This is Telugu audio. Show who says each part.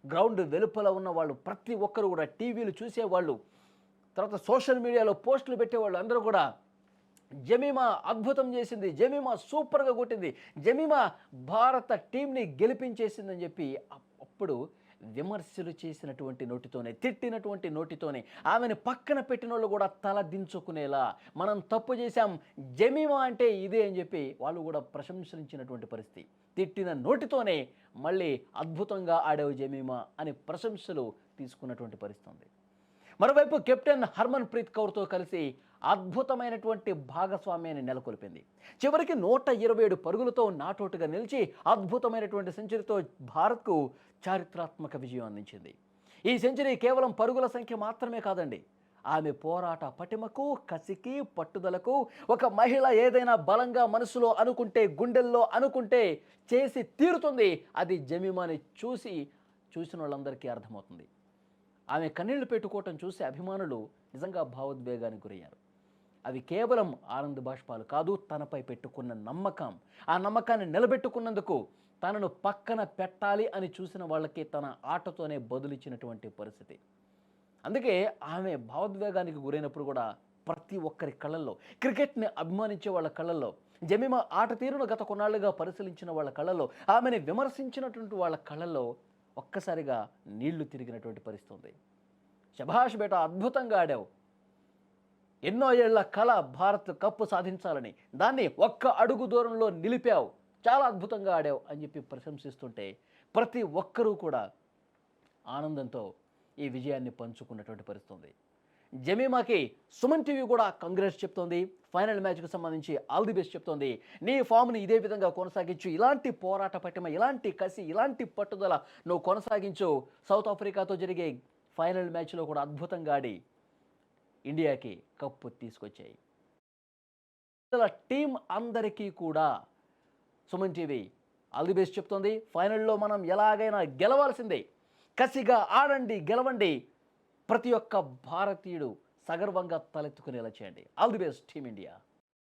Speaker 1: గ్రౌండ్ వెలుపల ఉన్న వాళ్ళు ప్రతి ఒక్కరు కూడా టీవీలు చూసేవాళ్ళు, తర్వాత సోషల్ మీడియాలో పోస్టులు పెట్టేవాళ్ళు అందరూ కూడా జమీమా అద్భుతం చేసింది, జమీమా సూపర్గా కొట్టింది, జమీమా భారత టీంని గెలిపించేసిందని చెప్పి అప్పుడు విమర్శలు చేసినటువంటి నోటితోనే, తిట్టినటువంటి నోటితోనే ఆమెను పక్కన పెట్టిన వాళ్ళు కూడా తల దించుకునేలా, మనం తప్పు చేశాం, జమీమా అంటే ఇదే అని చెప్పి వాళ్ళు కూడా ప్రశంసించినటువంటి పరిస్థితి. తిట్టిన నోటితోనే మళ్ళీ అద్భుతంగా ఆడావు జమీమా అని ప్రశంసలు తీసుకున్నటువంటి పరిస్థితి ఉంది. మరోవైపు కెప్టెన్ హర్మన్ ప్రీత్ కౌర్తో కలిసి అద్భుతమైనటువంటి భాగస్వామ్యాన్ని నెలకొల్పింది. చివరికి 127 పరుగులతో నాటౌట్గా నిలిచి అద్భుతమైనటువంటి సెంచరీతో భారత్కు చారిత్రాత్మక విజయం అందించింది. ఈ సెంచరీ కేవలం పరుగుల సంఖ్య మాత్రమే కాదండి, ఆమె పోరాట పటిమకు, కసికి, పట్టుదలకు. ఒక మహిళ ఏదైనా బలంగా మనసులో అనుకుంటే, గుండెల్లో అనుకుంటే చేసి తీరుతుంది. అది జమీమాని చూసిన వాళ్ళందరికీ అర్థమవుతుంది. ఆమె కన్నీళ్లు పెట్టుకోవటం చూసి అభిమానులు నిజంగా భావోద్వేగానికి గురయ్యారు. అవి కేవలం ఆనంద బాష్పాలు కాదు, తనపై పెట్టుకున్న నమ్మకం. ఆ నమ్మకాన్ని నిలబెట్టుకున్నందుకు తనను పక్కన పెట్టాలి అని చూసిన వాళ్ళకి తన ఆటతోనే బదులిచ్చినటువంటి పరిస్థితి. అందుకే ఆమె భావోద్వేగానికి గురైనప్పుడు కూడా ప్రతి ఒక్కరి కళ్ళల్లో, క్రికెట్ని అభిమానించే వాళ్ళ కళ్ళల్లో, జమీమా ఆట తీరును గత కొన్నాళ్లుగా పరిశీలించిన వాళ్ళ కళ్ళల్లో, ఆమెను విమర్శించినటువంటి వాళ్ళ కళ్ళల్లో ఒక్కసారిగా నీళ్లు తిరిగినటువంటి పరిస్థితి ఉంది. శభాష్ బేటా, అద్భుతంగా ఆడావు, ఎన్నో ఏళ్ల కళ భారత్ కప్పు సాధించాలని, దాన్ని ఒక్క అడుగు దూరంలో నిలిపావు, చాలా అద్భుతంగా ఆడావు అని చెప్పి ప్రశంసిస్తుంటే ప్రతి ఒక్కరూ కూడా ఆనందంతో ఈ విజయాన్ని పంచుకున్నటువంటి పరిస్థితి ఉంది. జమీమాకి సుమన్ టీవీ కూడా కంగ్రాట్స్ చెప్తోంది. ఫైనల్ మ్యాచ్కు సంబంధించి ఆల్ ది బెస్ట్ చెప్తోంది. నీ ఫామ్ని ఇదే విధంగా కొనసాగించు, ఇలాంటి పోరాట పటిమ, ఇలాంటి కసి, ఇలాంటి పట్టుదల నువ్వు కొనసాగించు. సౌత్ ఆఫ్రికాతో జరిగే ఫైనల్ మ్యాచ్లో కూడా అద్భుతంగా ఆడి ఇండియాకి కప్పు తీసుకొచ్చాయి. టీం అందరికీ కూడా Suman TV all the best చెప్తోంది. ఫైనల్లో మనం ఎలాగైనా గెలవాల్సిందే, కసిగా ఆడండి, గెలవండి, ప్రతి ఒక్క భారతీయుడు సగర్వంగా తలెత్తుకునేలా చేయండి. All the best team India.